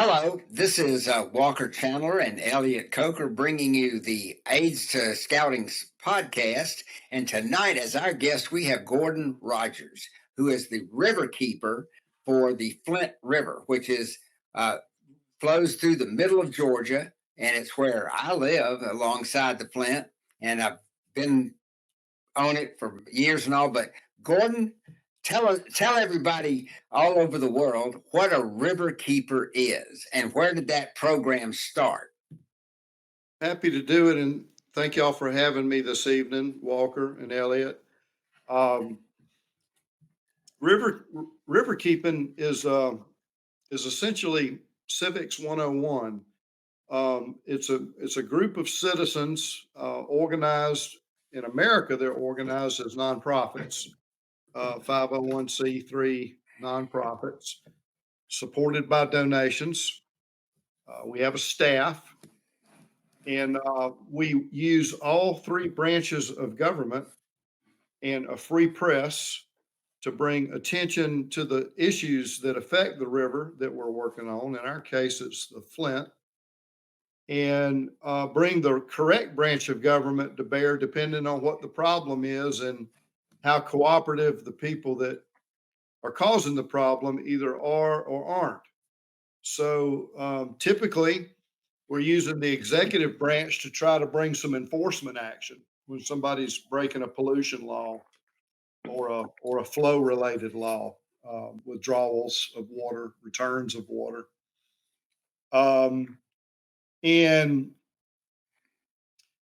Hello, this is Walker Chandler and Elliott Coker bringing you the Aids to Scouting podcast. And tonight, as our guest, we have Gordon Rogers, who is the river keeper for the Flint River, which is flows through the middle of Georgia, and it's where I live alongside the Flint, and I've been on it for years and all. But Gordon, tell everybody all over the world what a river keeper is and where did that program start? Happy to do it, and thank y'all for having me this evening, Walker and Elliott. Um, river river keeping is essentially civics 101. It's a group of citizens organized in America. They're organized as nonprofits, 501c3 nonprofits, supported by donations. We have a staff. And we use all three branches of government and a free press to bring attention to the issues that affect the river that we're working on. In our case, it's the Flint, and bring the correct branch of government to bear depending on what the problem is and how cooperative the people that are causing the problem either are or aren't. So typically, we're using the executive branch to try to bring some enforcement action when somebody's breaking a pollution law or a flow related law, withdrawals of water, returns of water. Um, and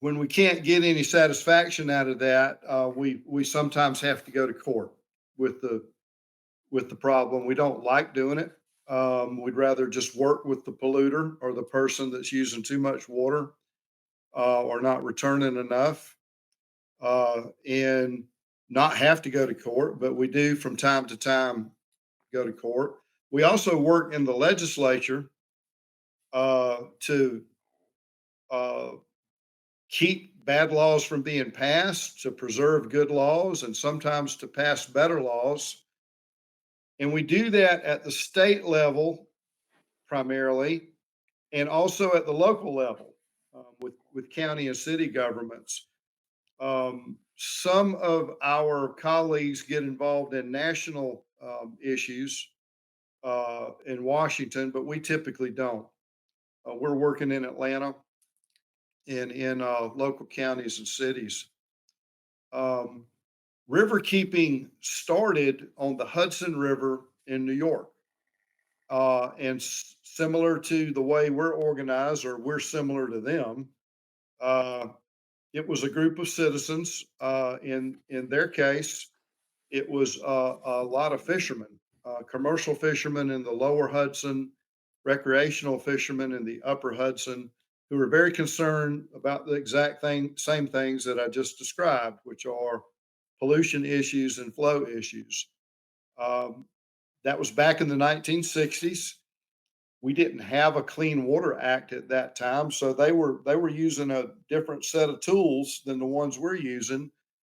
when we can't get any satisfaction out of that, we sometimes have to go to court with the problem. We don't like doing it. We'd rather just work with the polluter or the person that's using too much water or not returning enough, and not have to go to court, but we do from time to time go to court. We also work in the legislature to uh, keep bad laws from being passed, to preserve good laws, and sometimes to pass better laws. And we do that at the state level primarily, and also at the local level with county and city governments. Some of our colleagues get involved in national issues in Washington, but we typically don't. We're working in Atlanta and in local counties and cities. Um, River keeping started on the Hudson River in New York. And similar to the way we're organized, or we're similar to them, uh, it was a group of citizens. In their case, it was a lot of fishermen, commercial fishermen in the lower Hudson, recreational fishermen in the upper Hudson, who were very concerned about the same things that I just described, which are pollution issues and flow issues. Um, that was back in the 1960s. We didn't have a Clean Water Act at that time, so they were using a different set of tools than the ones we're using.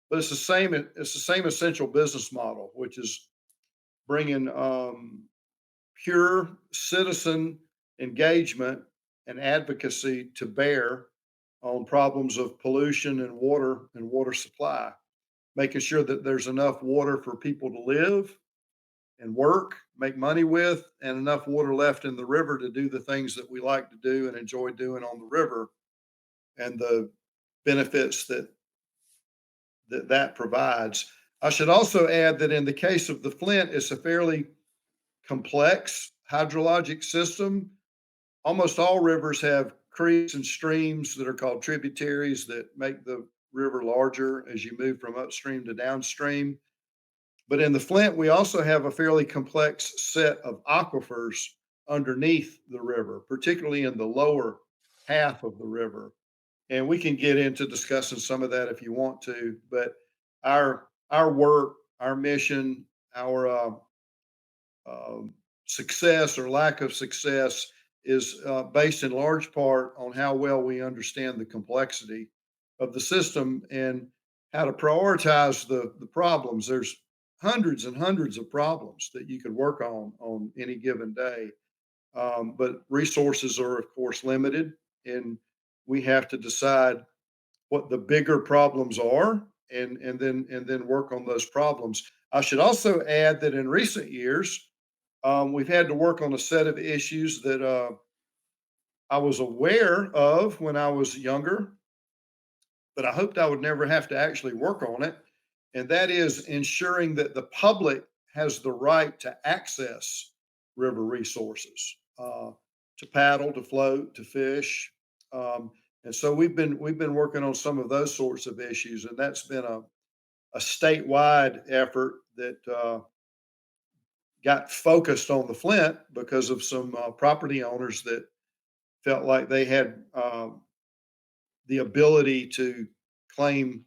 But it's the same essential business model, which is bringing pure citizen engagement and advocacy to bear on problems of pollution and water supply, making sure that there's enough water for people to live and work, make money with, and enough water left in the river to do the things that we like to do and enjoy doing on the river, and the benefits that provides. I should also add that in the case of the Flint, it's a fairly complex hydrologic system. Almost all rivers have creeks and streams that are called tributaries that make the river larger as you move from upstream to downstream. But in the Flint, we also have a fairly complex set of aquifers underneath the river, particularly in the lower half of the river. And we can get into discussing some of that if you want to. But our work, our mission, our success or lack of success is based in large part on how well we understand the complexity of the system and how to prioritize the problems. There's hundreds and hundreds of problems that you could work on any given day. But resources are, of course, limited, and we have to decide what the bigger problems are, and then work on those problems. I should also add that in recent years, we've had to work on a set of issues that I was aware of when I was younger, but I hoped I would never have to actually work on it. And that is ensuring that the public has the right to access river resources, to paddle, to float, to fish. Um, and so we've been working on some of those sorts of issues, and that's been a statewide effort that got focused on the Flint because of some property owners that felt like they had the ability to claim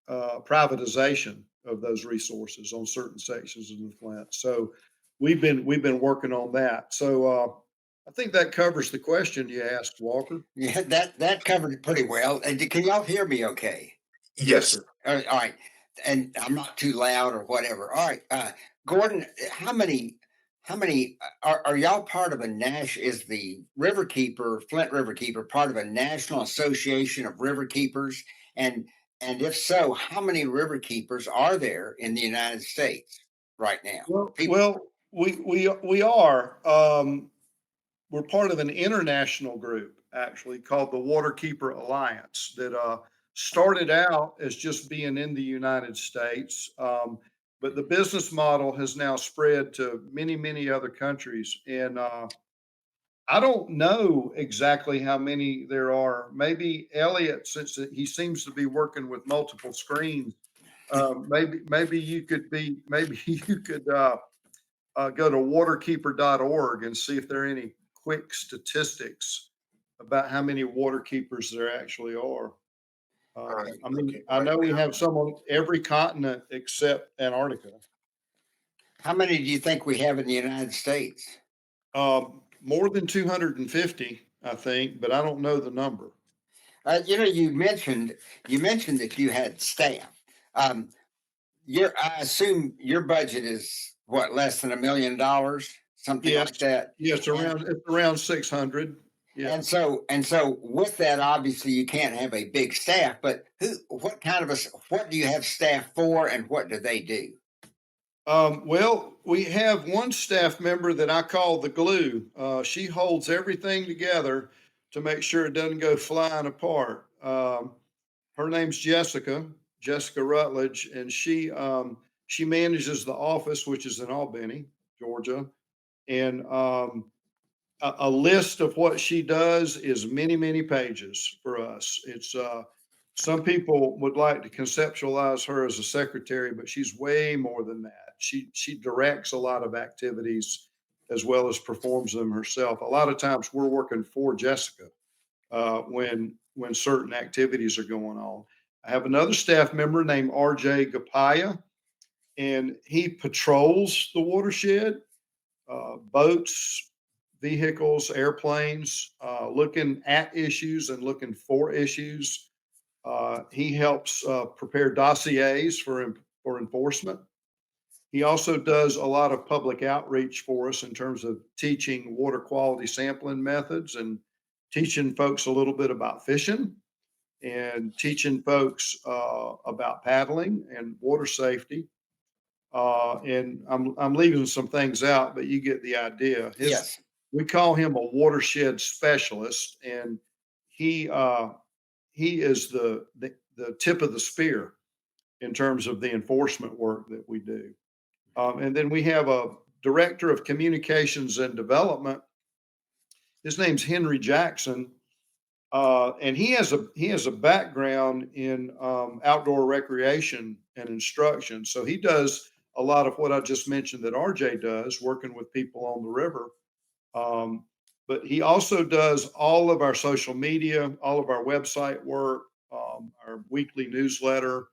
privatization of those resources on certain sections of the Flint. So we've been working on that. So I think that covers the question you asked, Walker. Yeah, that covered it pretty well. And can y'all hear me okay? Yes, Yes. sir. All right. And I'm not too loud or whatever. All right. Gordon, how many are y'all part of a is the Riverkeeper, Flint Riverkeeper, part of a national association of river keepers? And and if so, how many river keepers are there in the United States right now? People. Well, we are. We're part of an international group actually called the Waterkeeper Alliance that started out as just being in the United States. But the business model has now spread to many, many other countries. And I don't know exactly how many there are. Maybe Elliott, since he seems to be working with multiple screens, maybe you could be, maybe you could go to waterkeeper.org and see if there are any quick statistics about how many water keepers there actually are. I'm I mean, looking I right know we now. have some on every continent except Antarctica. How many do you think we have in the United States? More than 250, I think, but I don't know the number. You mentioned that you had staff. Um, I assume your budget is what, less than $1 million, something Yes, like that. yes, And it's around 600. Yeah. and so with that, obviously you can't have a big staff. But what do you have staff for, and what do they do? Well, we have one staff member that I call the glue. She holds everything together to make sure it doesn't go flying apart. Her name's Jessica Rutledge, and she manages the office, which is in Albany, Georgia. And a list of what she does is many, many pages for us. It's some people would like to conceptualize her as a secretary, but she's way more than that. She directs a lot of activities as well as performs them herself. A lot of times we're working for Jessica when certain activities are going on. I have another staff member named RJ Gapaya, and he patrols the watershed, boats, vehicles, airplanes, looking at issues and looking for issues. He helps prepare dossiers for enforcement. He also does a lot of public outreach for us in terms of teaching water quality sampling methods and teaching folks a little bit about fishing and teaching folks about paddling and water safety. And I'm leaving some things out, but you get the idea. Yes. We call him a watershed specialist, and he he is the tip of the spear in terms of the enforcement work that we do. And then we have a director of communications and development. His name's Henry Jackson, and he has a background in outdoor recreation and instruction. So he does a lot of what I just mentioned that RJ does, working with people on the river. Um, but he also does all of our social media, all of our website work, our weekly newsletter,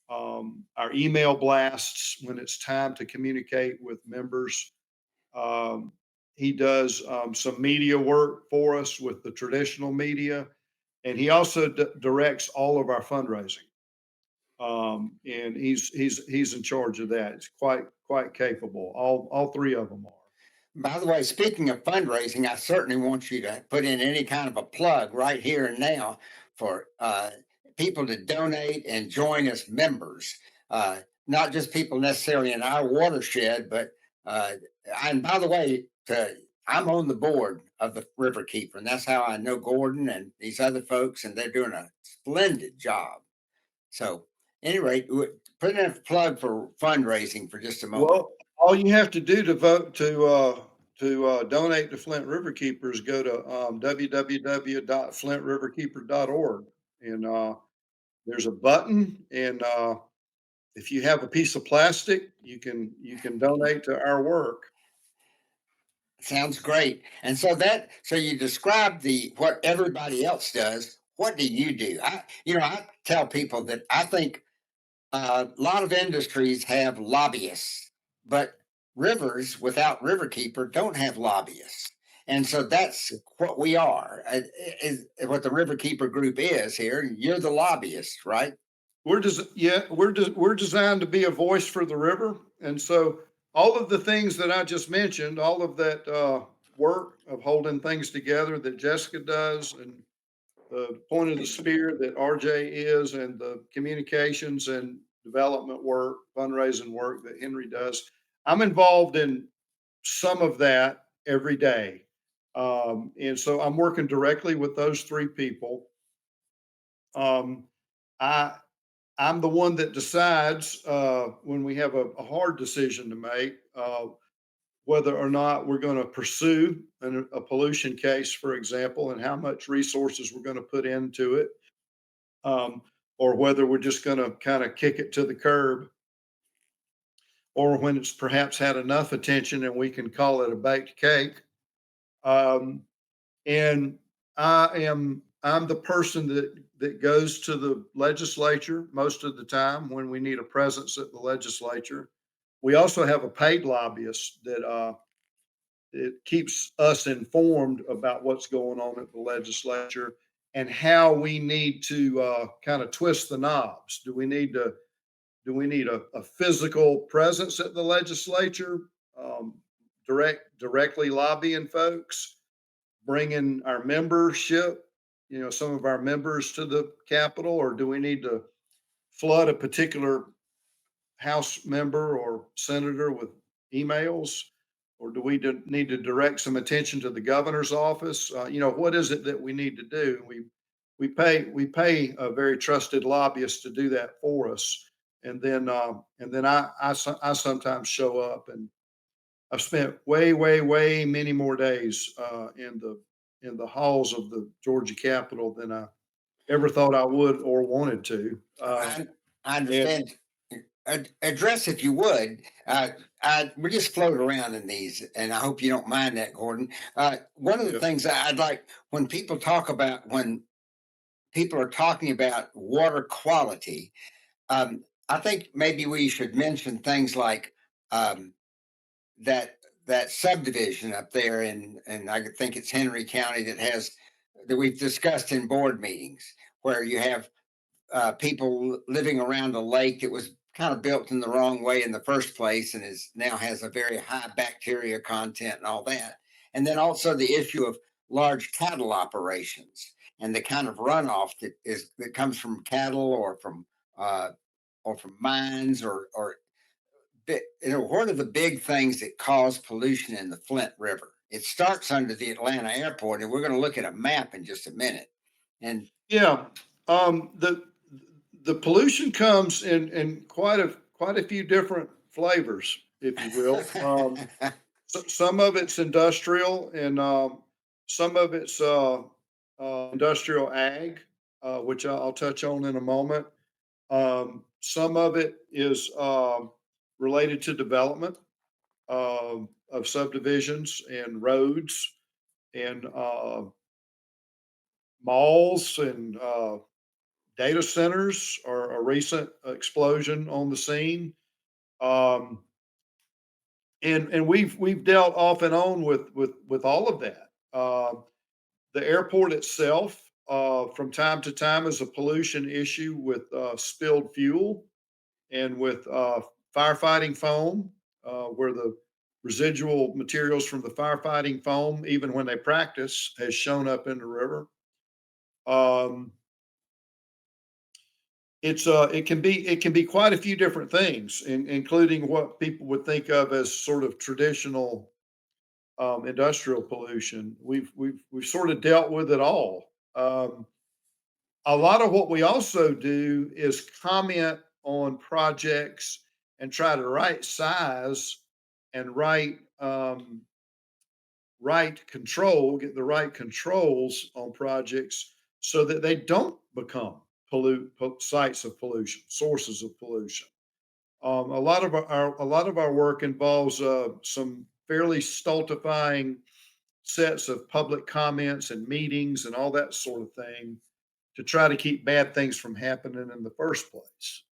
our email blasts when it's time to communicate with members. Um, he does some media work for us with the traditional media, and he also directs all of our fundraising. And he's in charge of that. It's quite capable. All three of them are. By the way, speaking of fundraising, I certainly want you to put in any kind of a plug right here and now for people to donate and join as members. Not just people necessarily in our watershed, but uh, and by the way, I'm on the board of the Riverkeeper, and that's how I know Gordon and these other folks, and they're doing a splendid job. So, anyway, put in a plug for fundraising for just a moment. Well, all you have to do to vote to donate to Flint Riverkeeper is go to www.flintriverkeeper.org, and there's a button, and if you have a piece of plastic, you can donate to our work. Sounds great. And so you described the what everybody else does. What do you do? I tell people that I think a lot of industries have lobbyists, but rivers without Riverkeeper don't have lobbyists. And so that's what we are, is what the Riverkeeper group is here. You're the lobbyist, right? We're designed to be a voice for the river, and so all of the things that I just mentioned, all of that work of holding things together that Jessica does, and the point of the spear that RJ is, and the communications and development work, fundraising work that Henry does. I'm involved in some of that every day. And so I'm working directly with those three people. Um, I, I'm the one that decides when we have a hard decision to make, whether or not we're going to pursue a pollution case, for example, and how much resources we're going to put into it, um, or whether we're just going to kind of kick it to the curb, or when it's perhaps had enough attention and we can call it a baked cake. Um, and I'm the person that goes to the legislature most of the time when we need a presence at the legislature. We also have a paid lobbyist that it keeps us informed about what's going on at the legislature and how we need to kind of twist the knobs. Do we need a physical presence at the legislature, um, directly lobbying folks, bringing our membership, some of our members to the Capitol, or do we need to flood a particular House member or senator with emails? Or do we need to direct some attention to the governor's office? What is it that we need to do? We pay a very trusted lobbyist to do that for us, and then I sometimes show up, and I've spent way, way, way many more days in the halls of the Georgia Capitol than I ever thought I would or wanted to. I, I And understand. Address, if you would. We just float around in these, and I hope you don't mind that, Gordon. One of the yeah, things I'd like when people are talking about water quality, I think maybe we should mention things like um, that that subdivision up there and I think it's Henry County that we've discussed in board meetings where you have people living around a lake that was kind of built in the wrong way in the first place and is now has a very high bacteria content and all that. And then also the issue of large cattle operations and the kind of runoff that comes from cattle uh, or from mines or what are the big things that cause pollution in the Flint River? It starts under the Atlanta airport, and we're going to look at a map in just a minute. And yeah. The pollution comes in quite a few different flavors, if you will. Some of it's industrial, and some of it's industrial ag, which I'll touch on in a moment. Some of it is related to development of subdivisions and roads and malls and data centers are a recent explosion on the scene. Um, and we've dealt off and on with all of that. The airport itself, from time to time, is a pollution issue with spilled fuel and with firefighting foam, where the residual materials from the firefighting foam, even when they practice, has shown up in the river. Um, it can be quite a few different things, including what people would think of as sort of traditional industrial pollution. We've sort of dealt with it all. A lot of what we also do is comment on projects and try to right size and get the right controls on projects so that they don't become sites of pollution, sources of pollution. A lot of our work involves some fairly stultifying sets of public comments and meetings and all that sort of thing to try to keep bad things from happening in the first place.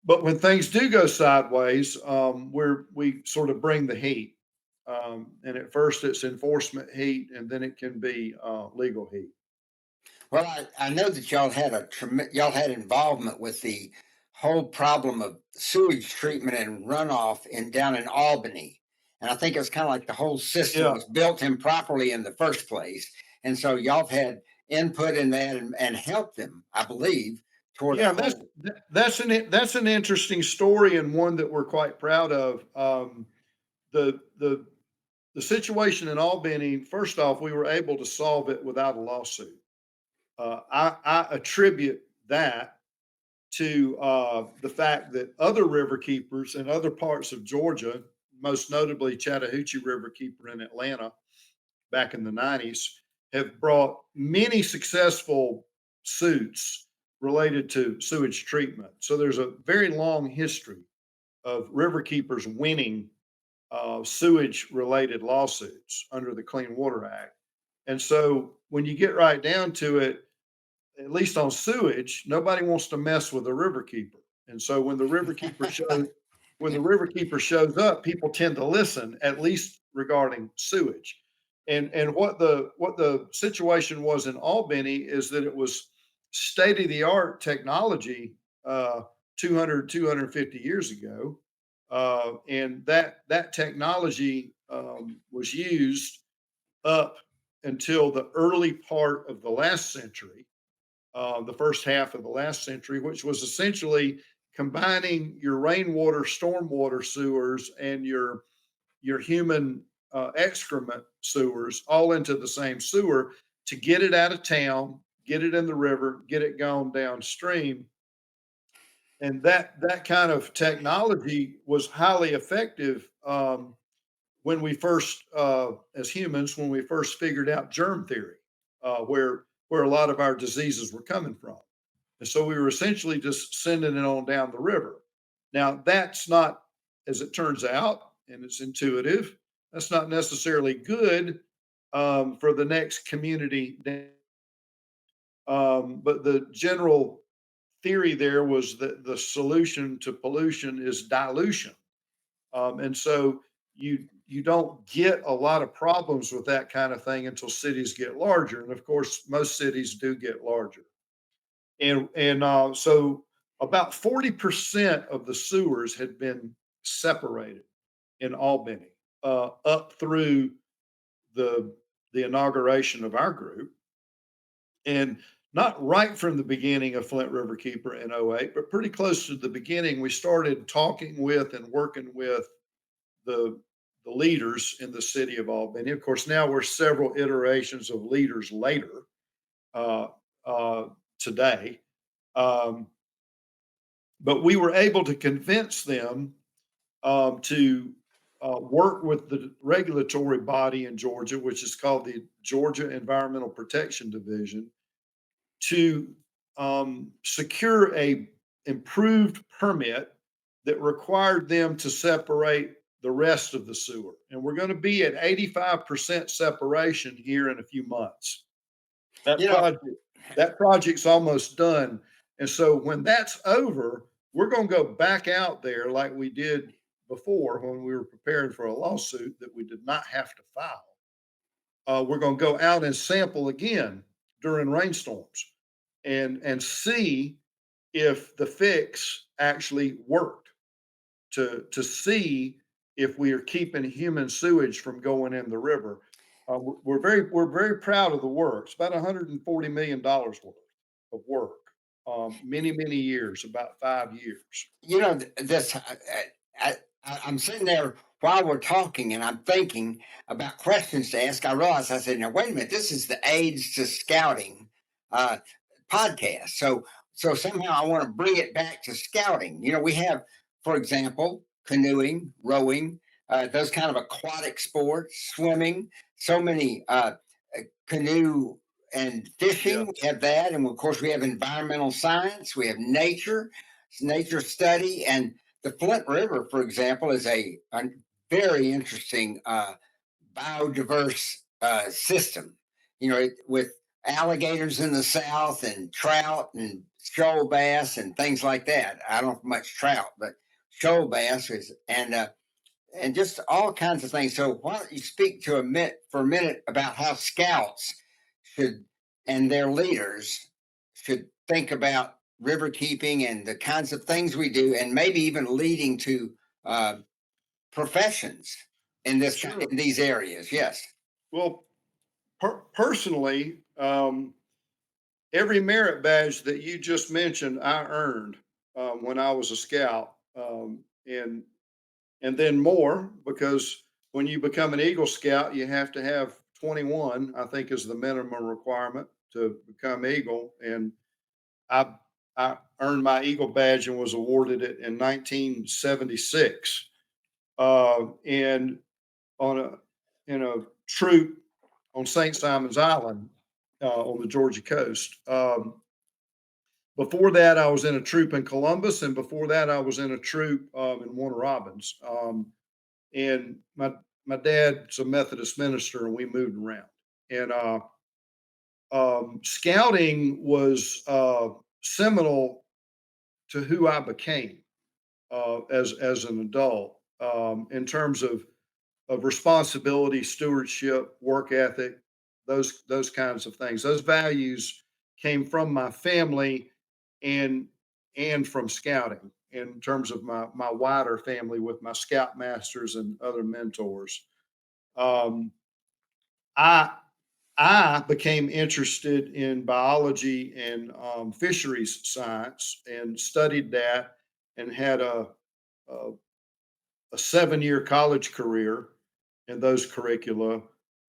But when things do go sideways, we sort of bring the heat. And at first it's enforcement heat, and then it can be legal heat. Well, I know that y'all had involvement with the whole problem of sewage treatment and runoff in down in Albany. And I think it's kind of like the whole system Yeah, was built improperly in the first place. And so y'all have had input in that and helped them, I believe, toward a yeah, that's whole. that's an interesting story, and one that we're quite proud of. The the the situation in Albany, first off, we were able to solve it without a lawsuit. I attribute that to the fact that other river keepers in other parts of Georgia, most notably Chattahoochee Riverkeeper in Atlanta back in the 90s, have brought many successful suits related to sewage treatment. So there's a very long history of river keepers winning sewage related lawsuits under the Clean Water Act. And so when you get right down to it, at least on sewage, nobody wants to mess with the riverkeeper. And so when the riverkeeper shows up, people tend to listen, at least regarding sewage. And what the situation was in Albany is that it was state of the art technology 250 years ago. And that technology was used up until the early part of the last century, the first half of the last century, which was essentially combining your rainwater, stormwater sewers and your human excrement sewers all into the same sewer to get it out of town, get it in the river, get it gone downstream. And that kind of technology was highly effective when we first, as humans, when we first figured out germ theory, where a lot of our diseases were coming from. And so we were essentially just sending it on down the river. Now, that's not, as it turns out, and it's intuitive, that's not necessarily good for the next community. But the general theory there was that the solution to pollution is dilution. And so you don't get a lot of problems with that kind of thing until cities get larger. And of course, most cities do get larger. So about 40% of the sewers had been separated in Albany up through the the inauguration of our group, and not right from the beginning of Flint Riverkeeper in '08, but pretty close to the beginning. We started talking with and working with the the leaders in the city of Albany. Of course, now we're several iterations of leaders later uh, uh, today. Um, but we were able to convince them to work with the regulatory body in Georgia, which is called the Georgia Environmental Protection Division, to secure a improved permit that required them to separate the rest of the sewer. And we're going to be at 85% separation here in a few months. That You know, project that project's almost done. And so when that's over, we're going to go back out there like we did before when we were preparing for a lawsuit that we did not have to file. We're going to go out and sample again during rainstorms and see if the fix actually worked, to see if we are keeping human sewage from going in the river. We're very proud of the work. It's about $140 million worth of work, many years, about 5 years. This I'm sitting there while we're talking, and I'm thinking about questions to ask. I realized I said, "Now wait a minute, this is the AIDS to Scouting uh, podcast." So somehow I want to bring it back to scouting. We have, for example, canoeing, rowing, those kind of aquatic sports, swimming. So many canoe and fishing. Yes, We have that, and of course we have environmental science. We have nature study, and the Flint River, for example, is a very interesting biodiverse system. With alligators in the south and trout and shoal bass and things like that. I don't have much trout, but shoal bass is and just all kinds of things. So why don't you speak to a minute for a minute about how scouts should and their leaders should think about river keeping and the kinds of things we do, and maybe even leading to uh, professions sure. in these areas. Yes. Well, personally, every merit badge that you just mentioned, I earned when I was a scout, and then more because when you become an Eagle Scout, you have to have 21. I think is the minimum requirement to become Eagle, and I I earned my Eagle badge and was awarded it in 1976, and on a in a troop on St. Simon's Island on the Georgia coast. Before that, I was in a troop in Columbus, and before that, I was in a troop in Warner Robins. And my dad's a Methodist minister, and we moved around. And scouting was seminal to who I became as an adult in terms of responsibility, stewardship, work ethic, those kinds of things. Those values came from my family and and from scouting in terms of my wider family with my scoutmasters and other mentors. Um, I I became interested in biology and fisheries science and studied that and had a, a 7 year college career in those curricula,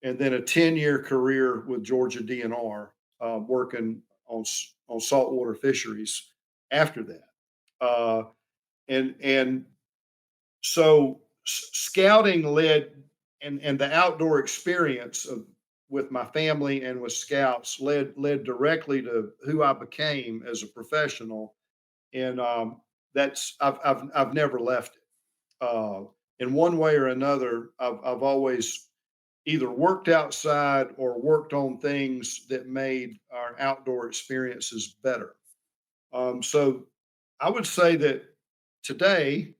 and then a 10-year career with Georgia DNR, working on saltwater fisheries after that. Uh, and so scouting led, and the outdoor experience of with my family and with scouts led directly to who I became as a professional, and that's I've never left it. In one way or another, I've always either worked outside or worked on things that made our outdoor experiences better. So I would say that today,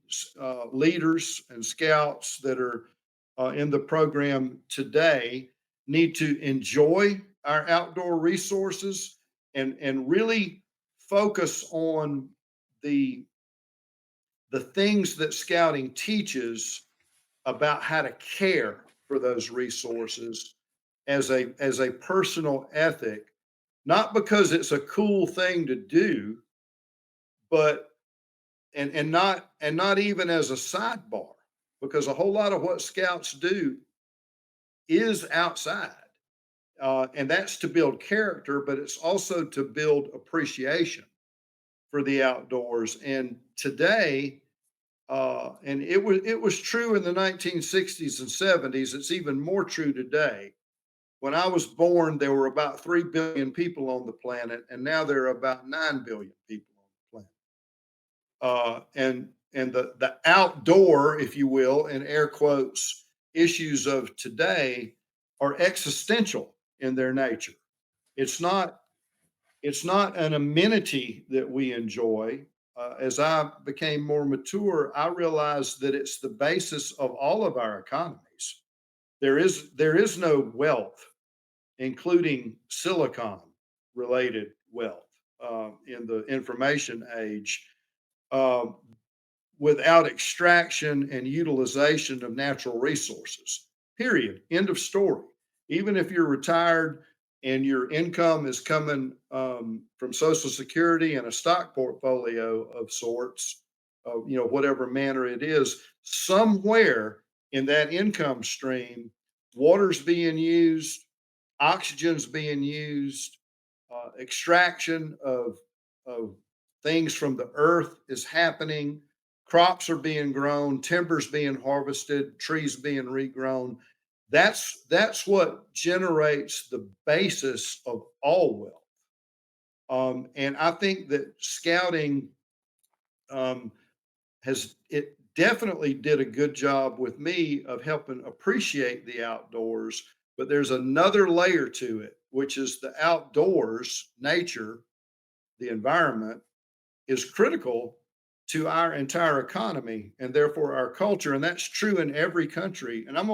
leaders and scouts that are in the program today need to enjoy our outdoor resources and really focus on the the things that scouting teaches about how to care for those resources as a personal ethic, not because it's a cool thing to do, but and not even as a sidebar, because a whole lot of what scouts do is outside, and that's to build character, but it's also to build appreciation for the outdoors. And today, and it was true in the 1960s and 70s. It's even more true today. When I was born, there were about 3 billion people on the planet, and now there are about 9 billion people on the planet. And the outdoor, if you will, in air quotes, issues of today are existential in their nature. It's not it's not an amenity that we enjoy. As I became more mature, I realized that it's the basis of all of our economies. There is no wealth, including silicon related wealth, in the information age, um, without extraction and utilization of natural resources. Period. End of story. Even if you're retired and your income is coming from Social Security and a stock portfolio of sorts, whatever manner it is, somewhere in that income stream, water's being used, oxygen's being used, extraction of things from the earth is happening, crops are being grown, timber's being harvested, trees being regrown. That's what generates the basis of all wealth. And I think that scouting um, has it definitely did a good job with me of helping appreciate the outdoors. But there's another layer to it, which is the outdoors, nature, the environment is critical to our entire economy and therefore our culture. And that's true in every country. And I'm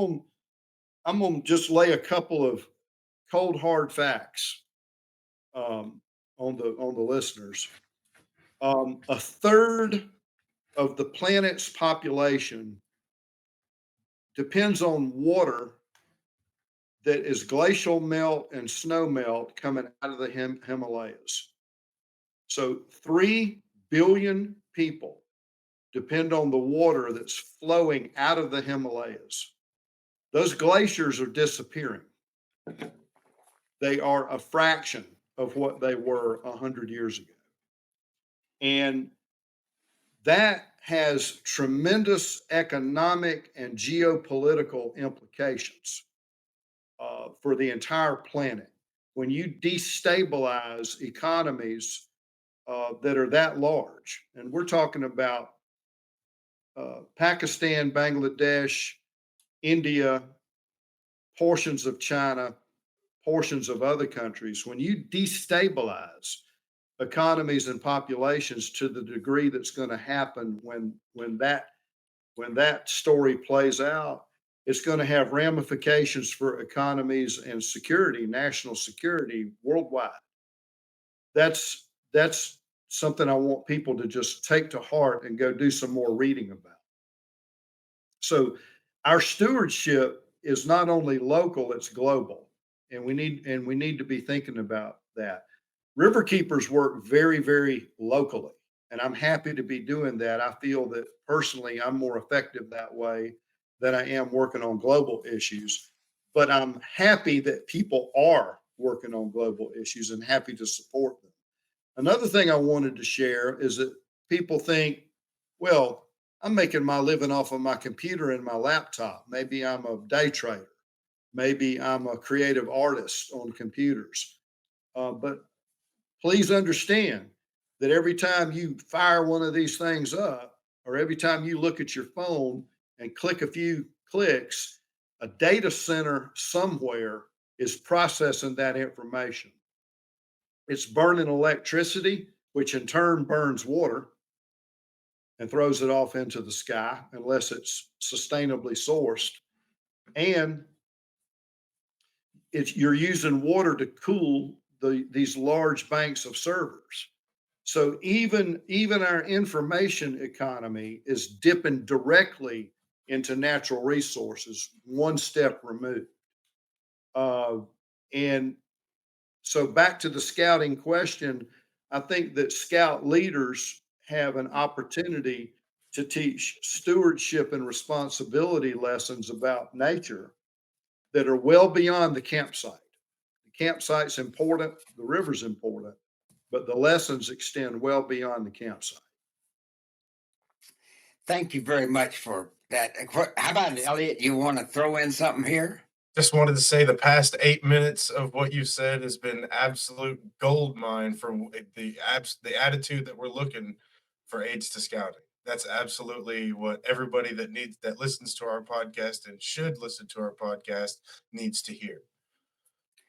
gonna just lay a couple of cold hard facts on the listeners. A third of the planet's population depends on water that is glacial melt and snow melt coming out of the Himalayas. So 3 billion people depend on the water that's flowing out of the Himalayas. Those glaciers are disappearing. They are a fraction of what they were 100 years ago. And that has tremendous economic and geopolitical implications for the entire planet. When you destabilize economies that are that large, and we're talking about Pakistan, Bangladesh, India, portions of China, portions of other countries, when you destabilize economies and populations to the degree that's going to happen when that story plays out, it's going to have ramifications for economies and security, national security worldwide. That's something I want people to just take to heart and go do some more reading about. So our stewardship is not only local, it's global. And we need to be thinking about that. Riverkeepers work very, very locally. And I'm happy to be doing that. I feel that personally I'm more effective that way than I am working on global issues. But I'm happy that people are working on global issues and happy to support them. Another thing I wanted to share is that people think, well, I'm making my living off of my computer and my laptop. Maybe I'm a day trader. Maybe I'm a creative artist on computers. But please understand that every time you fire one of these things up, or every time you look at your phone and click a few clicks, a data center somewhere is processing that information. It's burning electricity, which in turn burns water and throws it off into the sky unless it's sustainably sourced. And you're using water to cool these large banks of servers. So even our information economy is dipping directly into natural resources, one step removed. Uh, and so back to the scouting question, I think that scout leaders have an opportunity to teach stewardship and responsibility lessons about nature that are well beyond the campsite. The campsite's important, the river's important, but the lessons extend well beyond the campsite. Thank you very much for that. How about Elliot? You want to throw in something here? Just wanted to say the past 8 minutes of what you said has been absolute gold mine for the attitude that we're looking for aids to scouting. That's absolutely what everybody that listens to our podcast and should listen to our podcast needs to hear.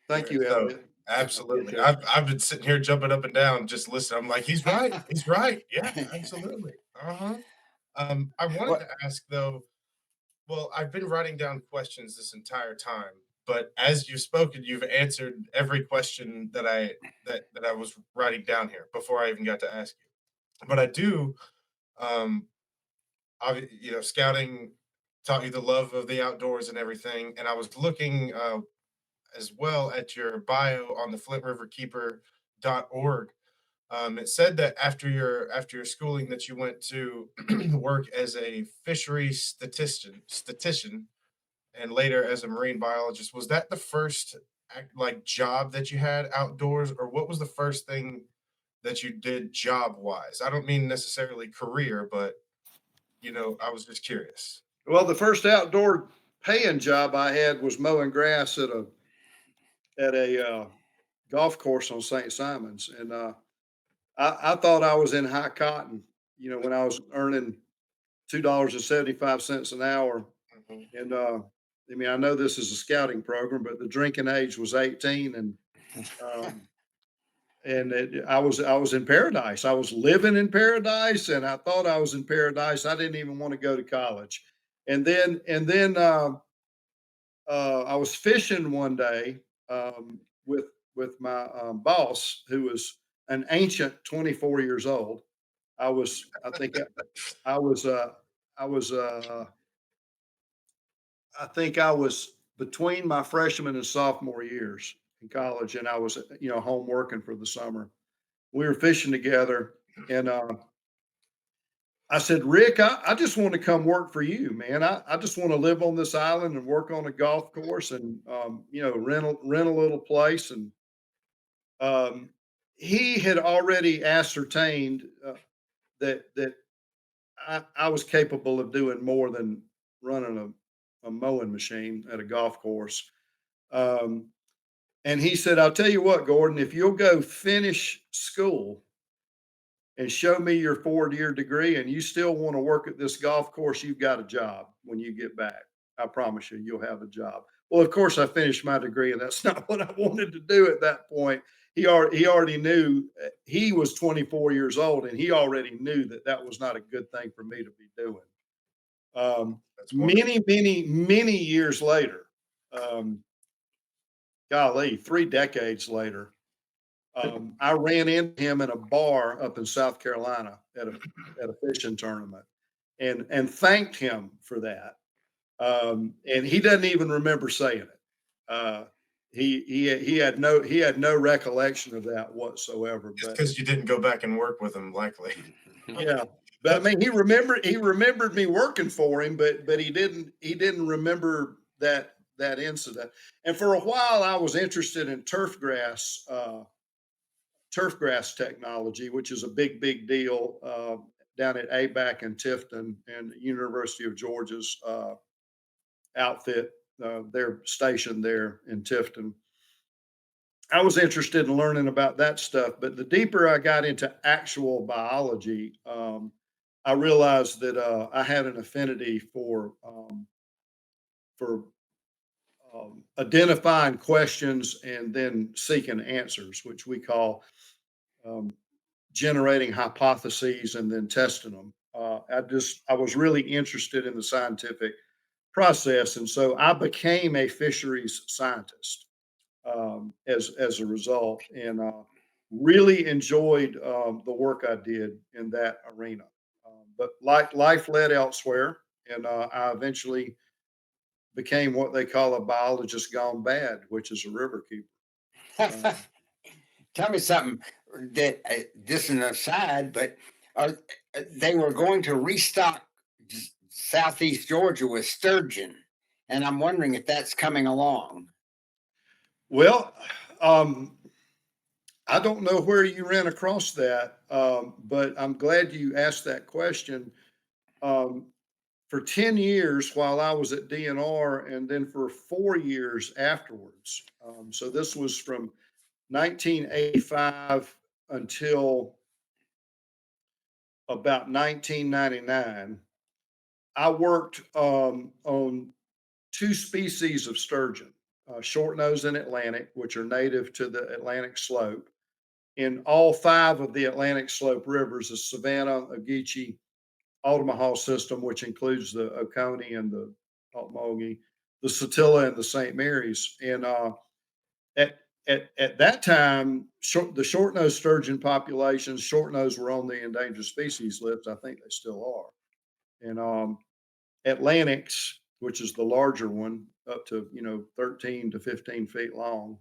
Thank you, So Elliot. absolutely. I've been sitting here jumping up and down just listening. I'm like, he's right. He's right. Yeah, absolutely. Uh-huh. I wanted to ask though, well, I've been writing down questions this entire time, but as you've spoken, you've answered every question that I was writing down here before I even got to ask you. But I do um scouting taught you the love of the outdoors and everything. And I was looking as well at your bio on the FlintRiverkeeper.org. It said that after your schooling that you went to work as a fisheries statistician and later as a marine biologist. Was that the first job that you had outdoors, or what was the first thing that you did job wise? I don't mean necessarily career, but I was just curious. Well, the first outdoor paying job I had was mowing grass at a golf course on St. Simons, and I thought I was in high cotton. When I was earning $2.75 an hour, Mhm. and I mean, I know this is a scouting program, but the drinking age was 18, um, I was in paradise. I was living in paradise, and I thought I was in paradise. I didn't even want to go to college, and then I was fishing one day with my boss, who was an ancient 24 years old. I think I was, I was, I think I was between my freshman and sophomore years in college, and I was, home working for the summer. We were fishing together, and I said, Rick, I just want to come work for you, man. I just want to live on this island and work on a golf course and, rent a little place. And um, he had already ascertained that I was capable of doing more than running a mowing machine at a golf course. Um, and he said, I'll tell you what, Gordon, if you'll go finish school and show me your 4-year degree and you still want to work at this golf course, you've got a job when you get back. I promise you, you'll have a job. Well, of course, I finished my degree, and that's not what I wanted to do at that point. He already knew he was 24 years old, and he already knew that that was not a good thing for me to be doing. Um, That's wonderful. many, many, many years later, um, golly, 3 decades later, I ran into him in a bar up in South Carolina at a fishing tournament, and thanked him for that. And he doesn't even remember saying it. Uh, he had no recollection of that whatsoever. Just But because you didn't go back and work with him, likely. yeah, but I mean, he remembered me working for him, but he didn't remember that incident. And for a while, I was interested in turf grass technology, which is a big deal down at ABAC in Tifton and University of Georgia's outfit. They're stationed there in Tifton. I was interested in learning about that stuff, but the deeper I got into actual biology, I realized that I had an affinity for identifying questions and then seeking answers, which we call um, generating hypotheses and then testing them. I was really interested in the scientific process, and so I became a fisheries scientist as a result, and really enjoyed the work I did in that arena. But life led elsewhere, and I eventually became what they call a biologist gone bad, which is a river keeper. Um, Tell me something that just an aside, but are, they were going to restock southeast Georgia with sturgeon, and I'm wondering if that's coming along. well, um, I don't know where you ran across that, but I'm glad you asked that question. Um, for 10 years while I was at DNR, and then for 4 years afterwards. So this was from 1985 until about 1999. I worked on two species of sturgeon, short nose and Atlantic, which are native to the Atlantic slope. In all five of the Atlantic slope rivers, the Savannah, Ogeechee, Altamaha system, which includes the Oconee and the Ocmulgee, the Satilla and the St. Mary's. And at, at that time, the short-nosed sturgeon populations, short-nosed were on the endangered species list. I think they still are. And Atlantics, which is the larger one, up to 13 to 15 feet long.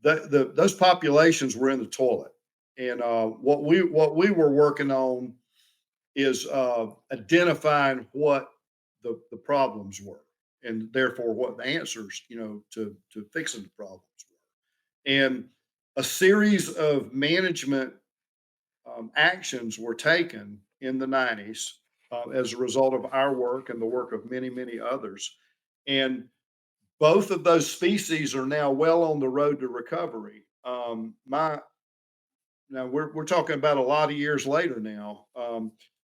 Those populations were in the toilet, and what we were working on is identifying what the problems were, and therefore what the answers, to fixing the problems were. And a series of management actions were taken in the 90s as a result of our work and the work of many, many others. And both of those species are now well on the road to recovery. My Now we're talking about a lot of years later now.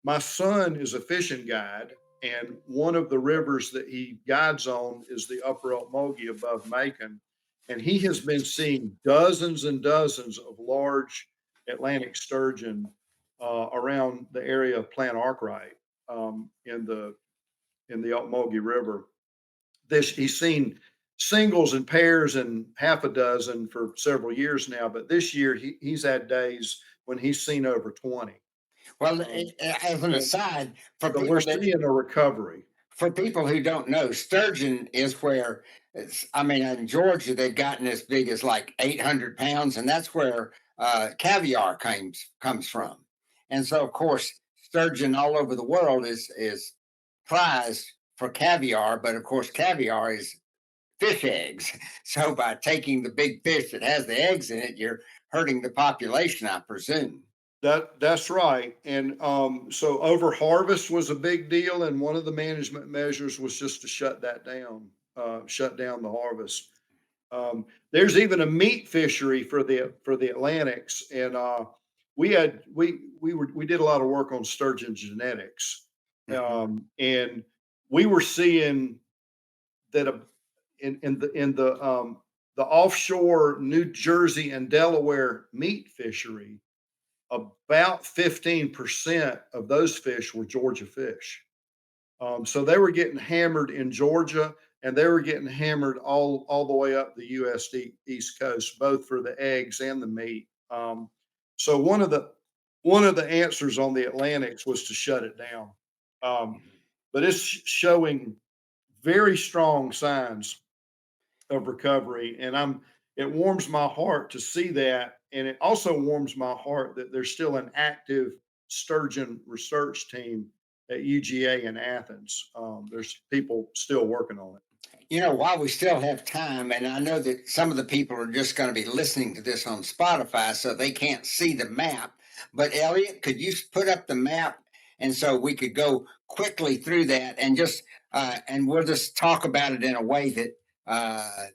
My son is a fishing guide, and one of the rivers that he guides on is the Upper Okmulgee above Macon, and he has been seeing dozens and dozens of large Atlantic sturgeon around the area of Plant Arkwright in the Okmulgee River. He's seen singles and pairs and half a dozen for several years now, but this year he's had days when he's seen over 20. Well, Um, as an and aside, so we're seeing a recovery. for people who don't know, sturgeon is where I mean, in Georgia, they've gotten as big as like 800 pounds, and that's where caviar comes from. And so, of course, sturgeon all over the world is prized for caviar, but of course, caviar is fish eggs. So, by taking the big fish that has the eggs in it, you're hurting the population, I presume. That's right. And so over harvest was a big deal, and one of the management measures was just to shut that down, shut down the harvest. There's even a meat fishery for the Atlantics, and we did a lot of work on sturgeon genetics, Mhm. and we were seeing that in the offshore New Jersey and Delaware meat fishery, about 15% of those fish were Georgia fish. So they were getting hammered in Georgia, and they were getting hammered all the way up the U.S. East Coast, both for the eggs and the meat. So one of the answers on the Atlantics was to shut it down, um, but it's showing very strong signs of recovery, and it warms my heart to see that, and it also warms my heart that there's still an active sturgeon research team at UGA in Athens. There's people still working on it. While we still have time, and I know that some of the people are just going to be listening to this on Spotify, so they can't see the map. But Elliot, could you put up the map, and so we could go quickly through that, and and we'll just talk about it in a way uh,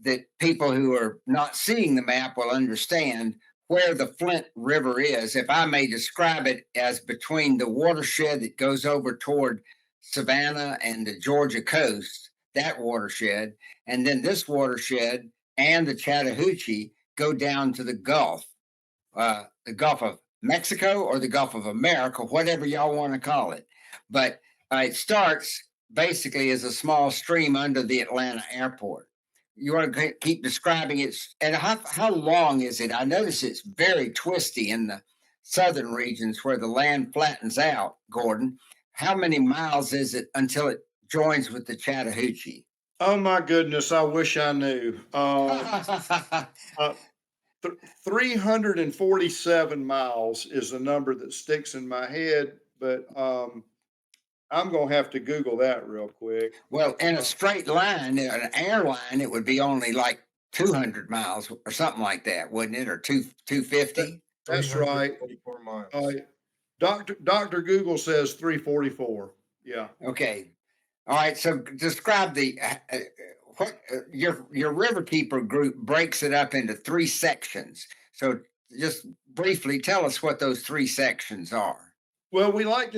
that people who are not seeing the map will understand where the Flint River is. If I may describe it as between the watershed that goes over toward Savannah and the Georgia coast, that watershed, and then this watershed and the Chattahoochee go down to the Gulf of Mexico or the Gulf of America, whatever y'all want to call it. But it starts basically as a small stream under the Atlanta airport. You want to keep describing it, and how long is it? I notice it's very twisty in the southern regions where the land flattens out. Gordon, how many miles is it until it joins with the Chattahoochee? Oh my goodness, I wish I knew. Uh, 347 miles is the number that sticks in my head, but I'm gonna have to Google that real quick. Well, in a straight line, an airline, it would be only like 200 miles or something like that, wouldn't it? Or 250? That's right. 344 Uh, miles. Doctor Google says 344. Yeah. Okay. All right. So describe the what your Riverkeeper group breaks it up into three sections. So just briefly tell us what those three sections are. Well, we like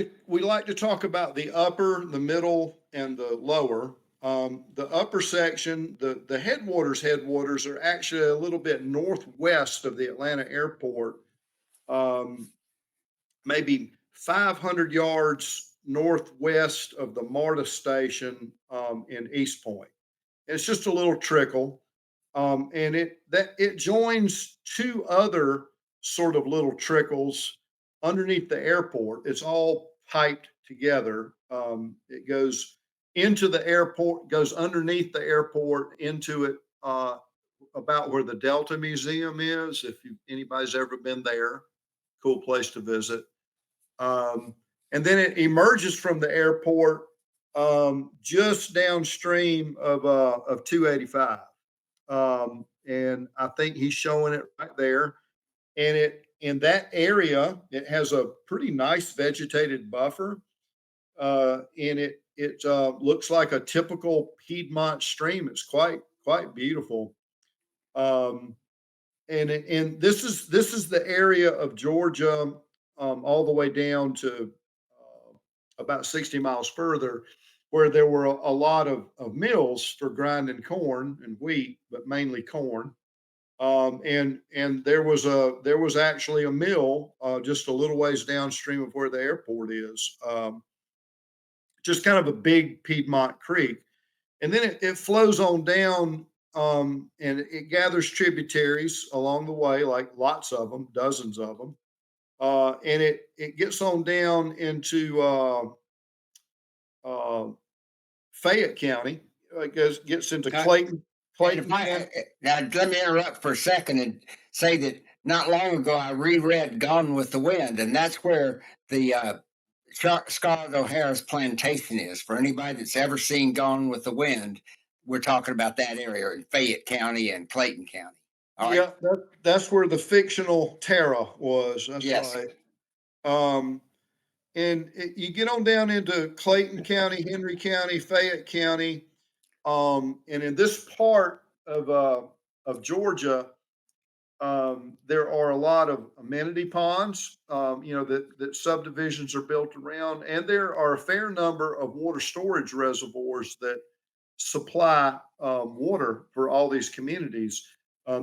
to talk about the upper, the middle, and the lower. The upper section, the headwaters are actually a little bit northwest of the Atlanta airport, um, maybe 500 yards northwest of the MARTA station in East Point. It's just a little trickle, and it joins two other sort of little trickles underneath the airport. It's all piped together. It goes into the airport, goes underneath the airport into it, about where the Delta Museum is. If anybody's ever been there, cool place to visit. Um, and then it emerges from the airport, just downstream of 285. And I think he's showing it right there. And it in that area, it has a pretty nice vegetated buffer. And it looks like a typical Piedmont stream. It's quite beautiful. Um, and this is the area of Georgia, all the way down to about 60 miles further, where there were a lot of mills for grinding corn and wheat, but mainly corn. And there was actually a mill, just a little ways downstream of where the airport is. Just kind of a big Piedmont creek, and then it flows on down, and it gathers tributaries along the way, like lots of them, dozens of them, and it gets on down into uh, Fayette County. It gets into Uh, Clayton. And if Clayton County. now let me interrupt for a second and say that not long ago I reread Gone with the Wind, and that's where the Scarlett O'Hara's plantation is. For anybody that's ever seen Gone with the Wind, we're talking about that area in Fayette County and Clayton County. All right. Yeah, that's where the fictional Tara was. That's Yes. right. Um, and you get on down into Clayton County, Henry County, Fayette County, and in this part of Georgia, there are a lot of amenity ponds, that subdivisions are built around, and there are a fair number of water storage reservoirs that supply water for all these communities.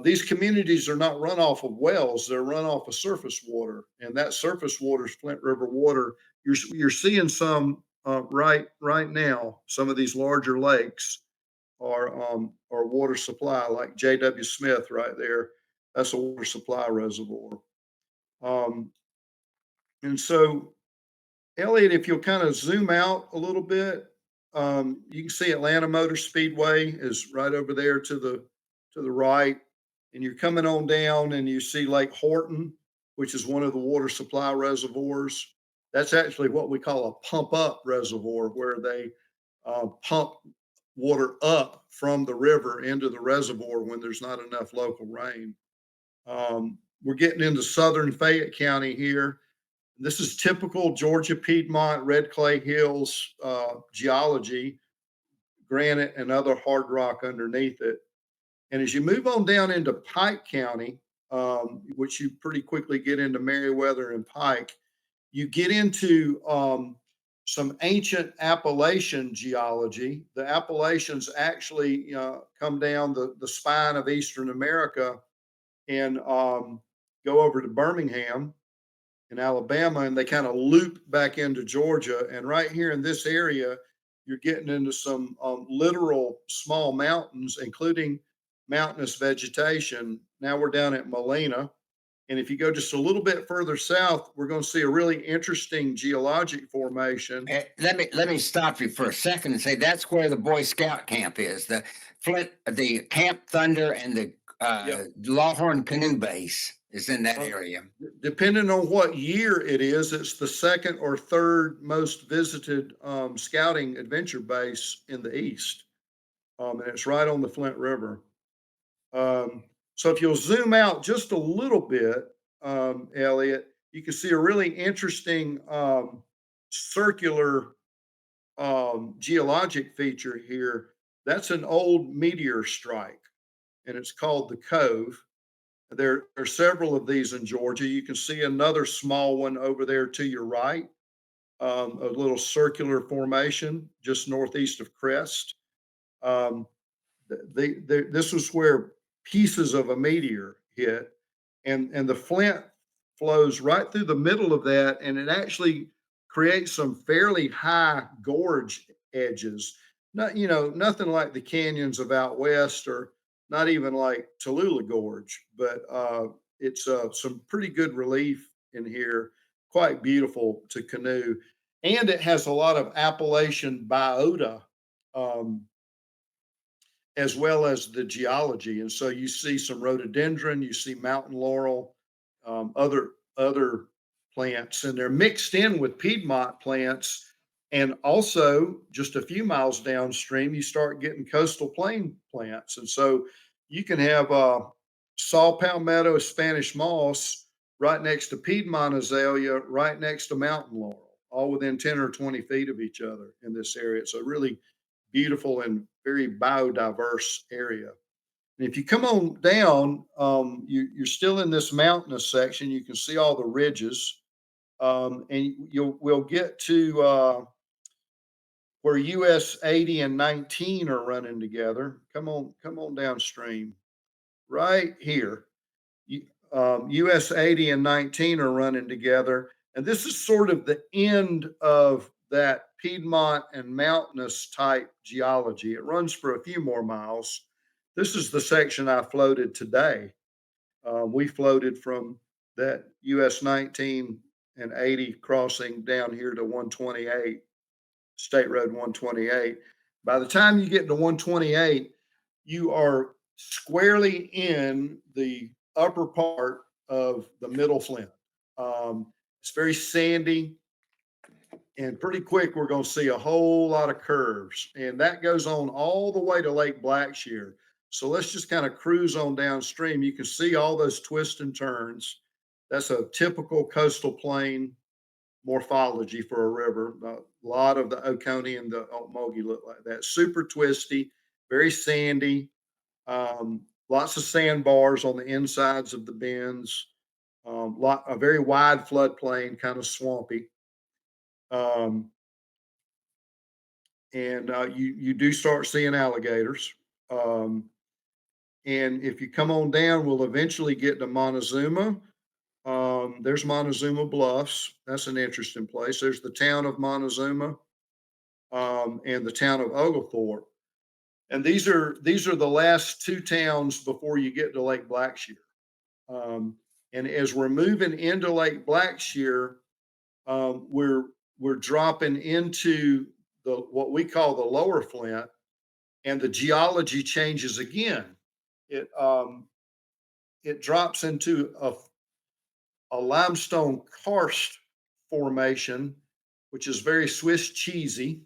These communities are not run off of wells; they're run off of surface water, and that surface water is Flint River water. You're seeing some right now. Some of these larger lakes are water supply, like J.W. Smith right there. That's a water supply reservoir. Um, and so, Elliot, if you'll kind of zoom out a little bit, you can see Atlanta Motor Speedway is right over there to the right, and you're coming on down, and you see Lake Horton, which is one of the water supply reservoirs. That's actually what we call a pump up reservoir, where they pump water up from the river into the reservoir when there's not enough local rain. We're getting into southern Fayette County here. This is typical Georgia Piedmont red clay hills geology, granite and other hard rock underneath it. And as you move on down into Pike County, which you pretty quickly get into Meriwether and Pike, you get into some ancient Appalachian geology. The Appalachians actually come down the spine of Eastern America and go over to Birmingham in Alabama, and they kind of loop back into Georgia. And right here in this area, you're getting into some literal small mountains, including mountainous vegetation. Now we're down at Molina. And if you go just a little bit further south, we're going to see a really interesting geologic formation. Let me stop you for a second and say that's where the Boy Scout camp is. The Camp Thunder, and the Yep. Lawhorn Canoe Base is in that Uh, area. Depending on what year it is, it's the second or third most visited scouting adventure base in the East. And it's right on the Flint River. Um, so if you'll zoom out just a little bit, Elliot, you can see a really interesting circular geologic feature here. That's an old meteor strike, and it's called the Cove. There are several of these in Georgia. You can see another small one over there to your right, a little circular formation just northeast of Crest. Um, this was where pieces of a meteor hit, and the Flint flows right through the middle of that, and it actually creates some fairly high gorge edges. Not nothing like the canyons of out west, or not even like Tallulah Gorge, but it's some pretty good relief in here. Quite beautiful to canoe. and it has a lot of Appalachian biota, um, as well as the geology. And so you see some rhododendron, you see mountain laurel, other plants, and they're mixed in with Piedmont plants. And also, just a few miles downstream, you start getting coastal plain plants. And so you can have saw palmetto, Spanish moss right next to Piedmont azalea, right next to mountain laurel, all within 10 or 20 feet of each other in this area. It's a really beautiful and very biodiverse area. And if you come on down, you're still in this mountainous section. You can see all the ridges, and we'll get to where US 80 and 19 are running together. Come on downstream, right here. US 80 and 19 are running together. And this is sort of the end of that Piedmont and mountainous type geology. It runs for a few more miles. This is the section I floated today. We floated from that US 19 and 80 crossing down here to 128, State Road 128. By the time you get to 128, you are squarely in the upper part of the middle Flint. It's very sandy, and pretty quick we're going to see a whole lot of curves, and that goes on all the way to Lake Blackshear. So let's just kind of cruise on downstream. You can see all those twists and turns. That's a typical coastal plain morphology for a river. A lot of the Oconee and the Ocmulgee look like that. Super twisty, very sandy, lots of sandbars on the insides of the bends, a very wide floodplain, kind of swampy. Um, and you do start seeing alligators. Um, and if you come on down, we'll eventually get to Montezuma. There's Montezuma Bluffs. That's an interesting place. There's the town of Montezuma, and the town of Oglethorpe. And these are the last two towns before you get to Lake Blackshear. Um, and as we're moving into Lake Blackshear, we're dropping into the what we call the lower Flint, and the geology changes again. It it drops into a limestone karst formation, which is very Swiss cheesy.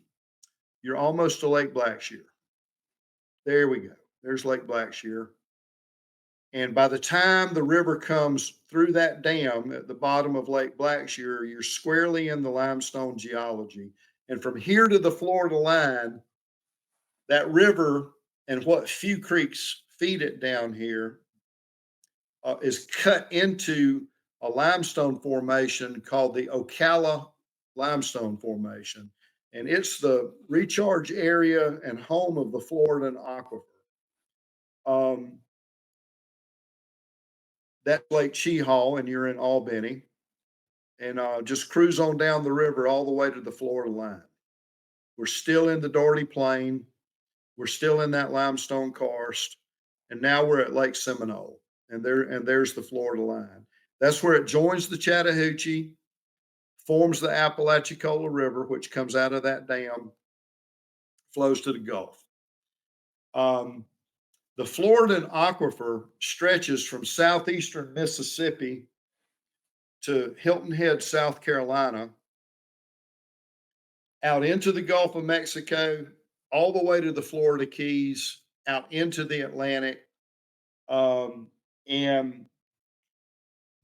You're almost to Lake Blackshear. There we go. There's Lake Blackshear. And by the time the river comes through that dam at the bottom of Lake Blackshear, you're squarely in the limestone geology. And from here to the Florida line, that river and what few creeks feed it down here is cut into a limestone formation called the Ocala Limestone Formation. And it's the recharge area and home of the Floridan Aquifer. That's Lake Chehaw, and you're in Albany. And just cruise on down the river all the way to the Florida line. We're still in the Doherty Plain. We're still in that limestone karst. And now we're at Lake Seminole. And there's the Florida line. That's where it joins the Chattahoochee, forms the Apalachicola River, which comes out of that dam, flows to the Gulf. The Floridan Aquifer stretches from southeastern Mississippi to Hilton Head, South Carolina, out into the Gulf of Mexico, all the way to the Florida Keys, out into the Atlantic. And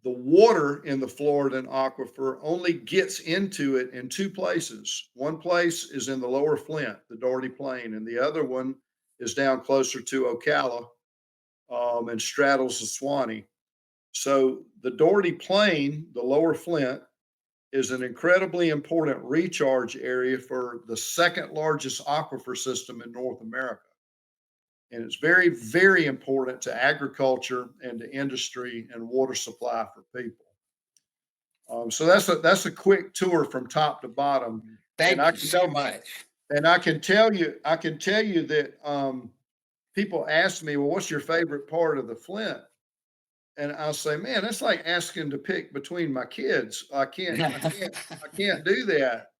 the water in the Floridan Aquifer only gets into it in two places. One place is in the lower Flint, the Doherty Plain, and the other one is down closer to Ocala, and straddles the Swanee. So the Doherty Plain, the lower Flint, is an incredibly important recharge area for the second largest aquifer system in North America. And it's very, very important to agriculture and to industry and water supply for people. So that's a quick tour from top to bottom. Thank you so much. And I can tell you that people ask me, well, what's your favorite part of the Flint? and I'll say, man, that's like asking to pick between my kids. I can't do that.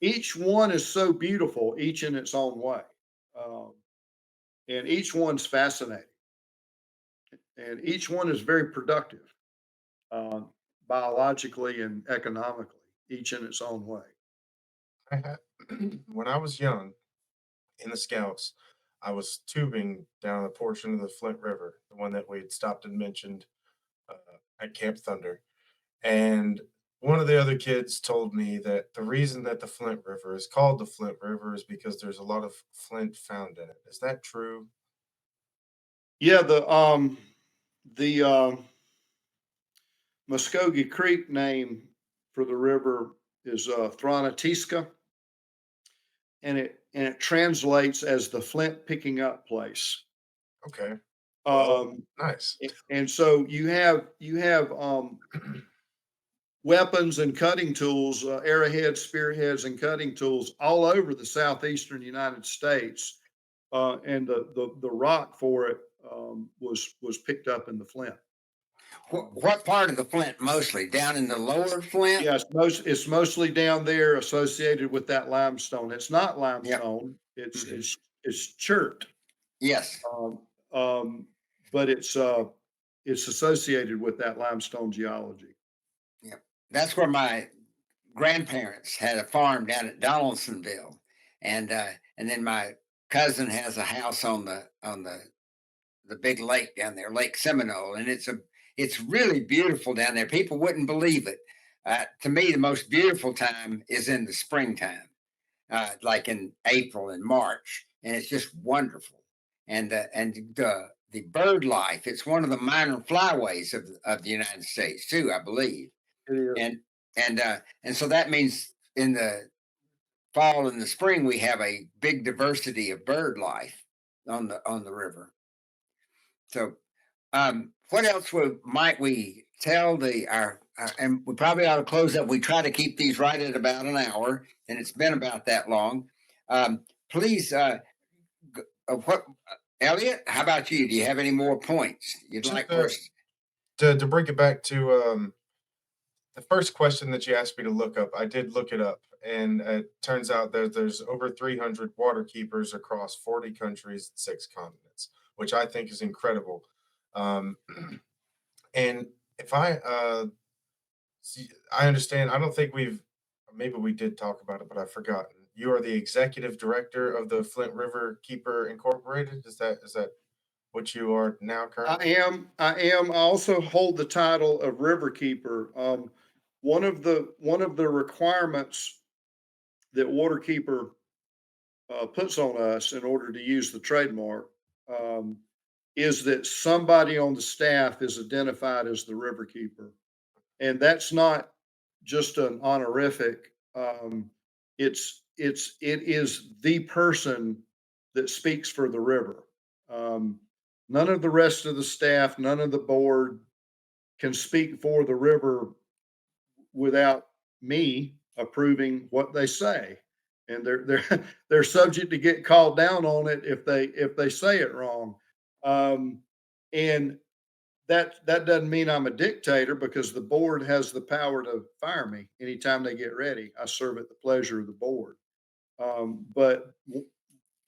Each one is so beautiful, each in its own way. Um, and each one's fascinating, and each one is very productive, um, biologically and economically, each in its own way. I had when I was young in the Scouts, I was tubing down a portion of the Flint River, the one that we had stopped and mentioned at Camp Thunder. And one of the other kids told me that the reason that the Flint River is called the Flint River is because there's a lot of flint found in it. Is that true? Yeah, the Muskogee Creek name for the river is Thronatiska, and it translates as the flint picking up place. Okay. Well, Um, nice. and so you have weapons and cutting tools, arrowheads, spearheads, and cutting tools all over the southeastern United States. And the rock for it was picked up in the Flint. What part of the Flint mostly? Down in the lower Flint? Yeah, it's mostly down there associated with that limestone. It's not Yep. limestone. Mhm. It's chert, Yes. um, um, but it's associated with that limestone geology. Yep. That's where my grandparents had a farm down at Donaldsonville, and then my cousin has a house on the big lake down there, Lake Seminole, and it's really beautiful down there. People wouldn't believe it. To me, the most beautiful time is in the springtime, like in April and March, and it's just wonderful. And the bird life, it's one of the minor flyways of the United States too, I believe. It is. And so that means in the fall and the spring we have a big diversity of bird life on the river. So what else might we tell and we probably ought to close up. We try to keep these right at about an hour, and it's been about that long. Please, what, Elliot? How about you? Do you have any more points you'd Just like for us? to bring it back to the first question that you asked me to look up, I did look it up, and it turns out that there's over 300 water keepers across 40 countries and 6 continents, which I think is incredible. Um, and if I understand, I don't think maybe we did talk about it, but I've forgotten. You are the executive director of the Flint River Keeper Incorporated. Is that what you are now currently? I also hold the title of Riverkeeper. One of the requirements that Waterkeeper puts on us in order to use the trademark, um, is that somebody on the staff is identified as the Riverkeeper, and that's not just an honorific. It is the person that speaks for the river. Um, None of the rest of the staff, none of the board can speak for the river without me approving what they say. And they're subject to get called down on it if they say it wrong. Um, and that doesn't mean I'm a dictator, because the board has the power to fire me anytime they get ready. I serve at the pleasure of the board. But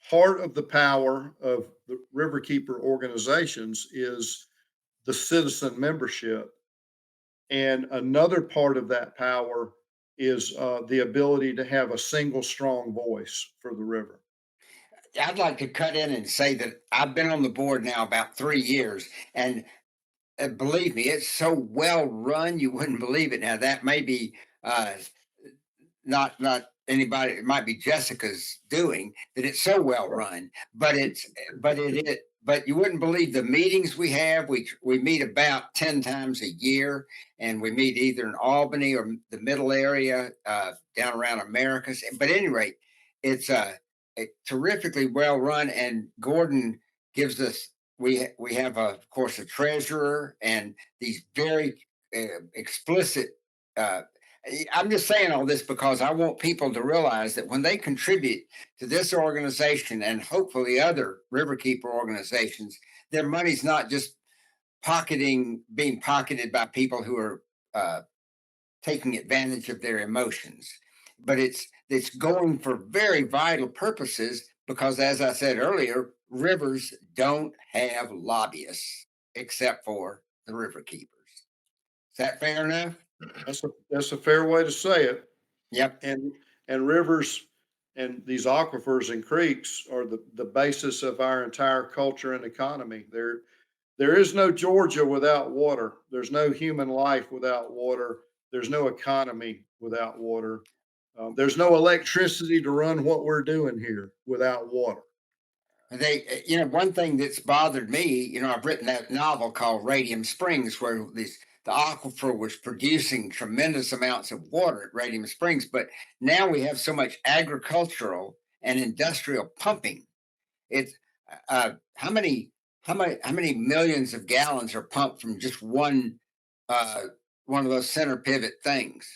part of the power of the Riverkeeper organizations is the citizen membership, and another part of that power is the ability to have a single strong voice for the river. I'd like to cut in and say that I've been on the board now about 3 years, and believe me, it's so well run you wouldn't believe it. Now that may be uh, not anybody. It might be Jessica's doing that. It's so well run, but you wouldn't believe the meetings we have. We meet about 10 times a year, and we meet either in Albany or the middle area, down around Americas. But at any rate, it's terrifically well run, and Gordon gives us. We have of course a treasurer and these very explicit. Uh, I'm just saying all this because I want people to realize that when they contribute to this organization and hopefully other Riverkeeper organizations, their money's not just being pocketed by people who are uh, taking advantage of their emotions. But it's going for very vital purposes because, as I said earlier, rivers don't have lobbyists except for the river keepers. Is that fair enough? That's a fair way to say it. Yep. And rivers and these aquifers and creeks are the basis of our entire culture and economy. There is no Georgia without water. There's no human life without water. There's no economy without water. There's no electricity to run what we're doing here without water. One thing that's bothered me, I've written that novel called Radium Springs, where the aquifer was producing tremendous amounts of water at Radium Springs, but now we have so much agricultural and industrial pumping. It's how many millions of gallons are pumped from just uh, one of those center pivot things?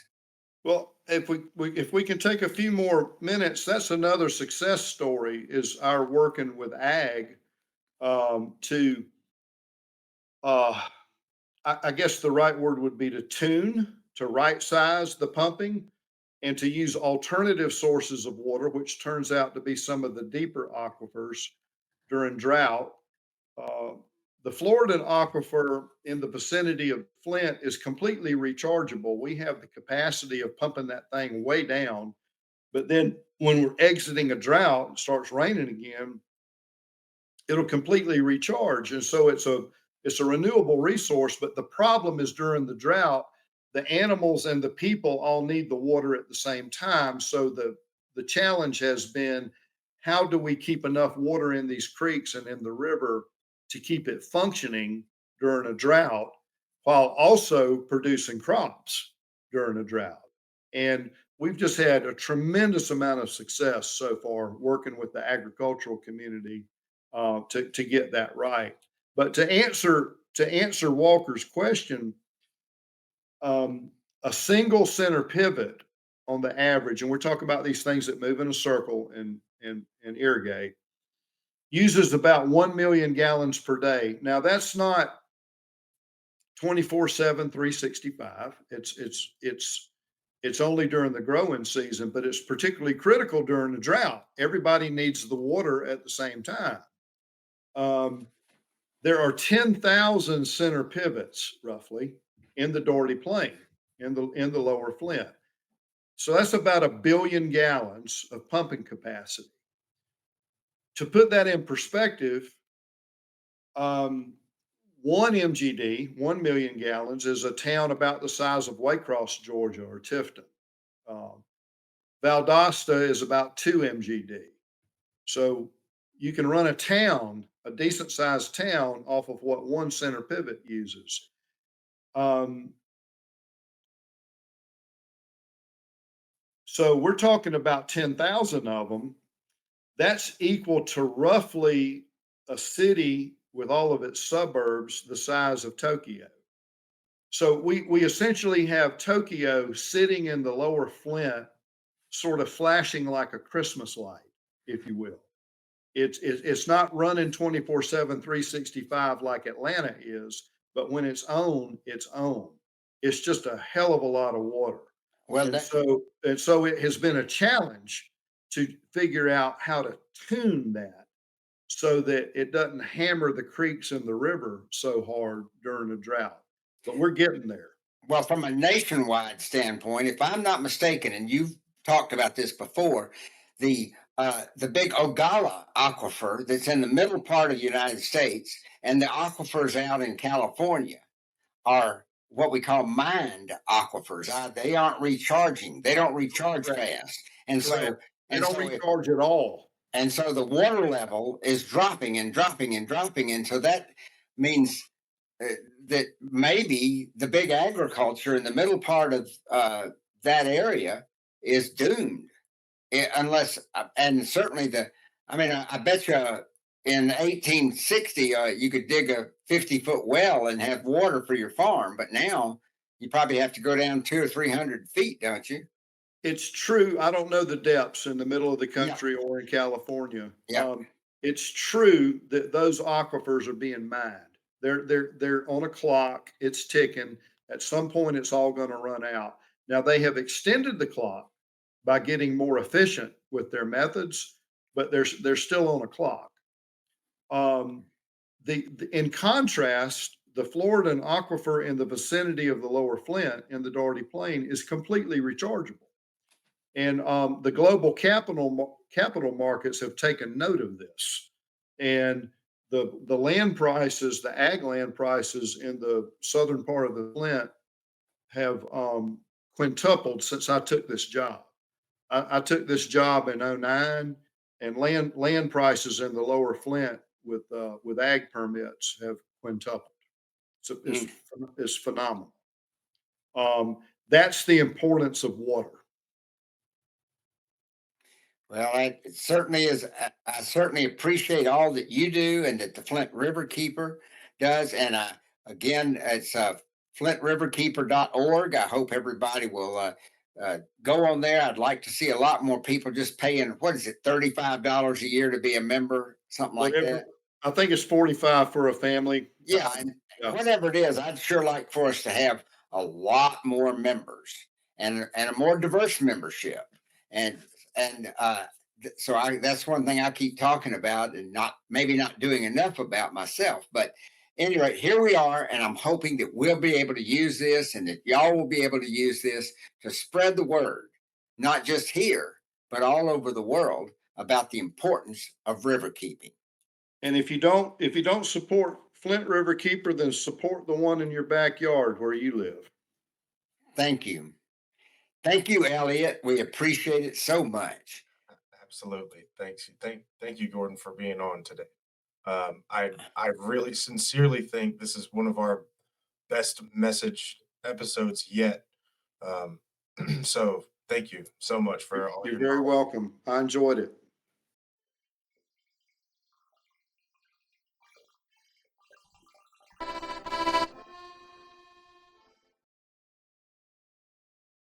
Well, if we can take a few more minutes, that's another success story is our working with ag to uh, I guess the right word would be to tune, to right size the pumping, and to use alternative sources of water, which turns out to be some of the deeper aquifers during drought. Uh, the Floridan aquifer in the vicinity of Flint is completely rechargeable. We have the capacity of pumping that thing way down. But then when we're exiting a drought and starts raining again, it'll completely recharge. And so it's a renewable resource. But the problem is during the drought, the animals and the people all need the water at the same time. So the challenge has been how do we keep enough water in these creeks and in the river to keep it functioning during a drought while also producing crops during a drought. And we've just had a tremendous amount of success so far working with the agricultural community to get that right. But to answer Walker's question, um, a single center pivot on the average, and we're talking about these things that move in a circle and irrigate, uses about 1 million gallons per day. Now that's not 24/7, 365. It's only during the growing season, but it's particularly critical during the drought. Everybody needs the water at the same time. Um, there are 10,000 center pivots roughly in the Doherty Plain in the lower Flint. So that's about 1 billion gallons of pumping capacity. To put that in perspective, um, one MGD, 1 million gallons, is a town about the size of Waycross, Georgia, or Tifton. Um, Valdosta is about 2 MGD. So you can run a town, a decent sized town, off of what one center pivot uses. Um, so we're talking about 10,000 of them. That's equal to roughly a city with all of its suburbs the size of Tokyo. So we essentially have Tokyo sitting in the lower Flint, sort of flashing like a Christmas light, if you will. It's not running 24/7, 365 like Atlanta is, but when it's on, it's on. It's just a hell of a lot of water. Well, And so it has been a challenge to figure out how to tune that so that it doesn't hammer the creeks and the river so hard during a drought. But we're getting there. from a nationwide standpoint, if I'm not mistaken, and you've talked about this before, the big Ogala aquifer that's in the middle part of the United States and the aquifers out in California are what we call mined aquifers. They aren't recharging. They don't recharge Correct. fast, and Correct. so They and don't so recharge at all. the water level is dropping and dropping and dropping, and so that means uh, that maybe the big agriculture in the middle part of that area is doomed. Unless, and certainly I mean, I bet you in 1860, you could dig a 50-foot well and have water for your farm. But now you probably have to go down 200 or 300 feet, don't you? It's true. I don't know the depths in the middle of the Yeah. country or in California. Yeah. It's true that those aquifers are being mined. They're on a clock. It's ticking. At some point, it's all going to run out. Now they have extended the clock by getting more efficient with their methods, but they're still on a clock. Um, in contrast, the Floridan aquifer in the vicinity of the Lower Flint in the Doherty Plain is completely rechargeable, and the global capital markets have taken note of this, and the land prices, the ag land prices in the southern part of the Flint have quintupled since I took this job. I took this job in '09, and land prices in the Lower Flint with ag permits have quintupled. So Mm. it's phenomenal. That's the importance of water. Well, it certainly is. I certainly appreciate all that you do and that the Flint Riverkeeper does. And again, it's flintriverkeeper.org. I hope everybody will go on there. I'd like to see a lot more people just paying, what is it, $35 a year to be a member, something like Whatever. that. I think it's 45 for a family. Yeah, and Yeah. whatever it is, I'd sure like for us to have a lot more members and a more diverse membership. And and so that's one thing I keep talking about and not maybe not doing enough about myself. But anyway, here we are, and I'm hoping that we'll be able to use this and that y'all will be able to use this to spread the word, not just here, but all over the world about the importance of river keeping. And if you don't support Flint River Keeper, then support the one in your backyard where you live. Thank you. Thank you, Elliott. We appreciate it so much. Absolutely. Thanks. Thank you, Gordon, for being on today. I really sincerely think this is one of our best message episodes yet. Um, so thank you so much for all You're your very knowledge. welcome. I enjoyed it.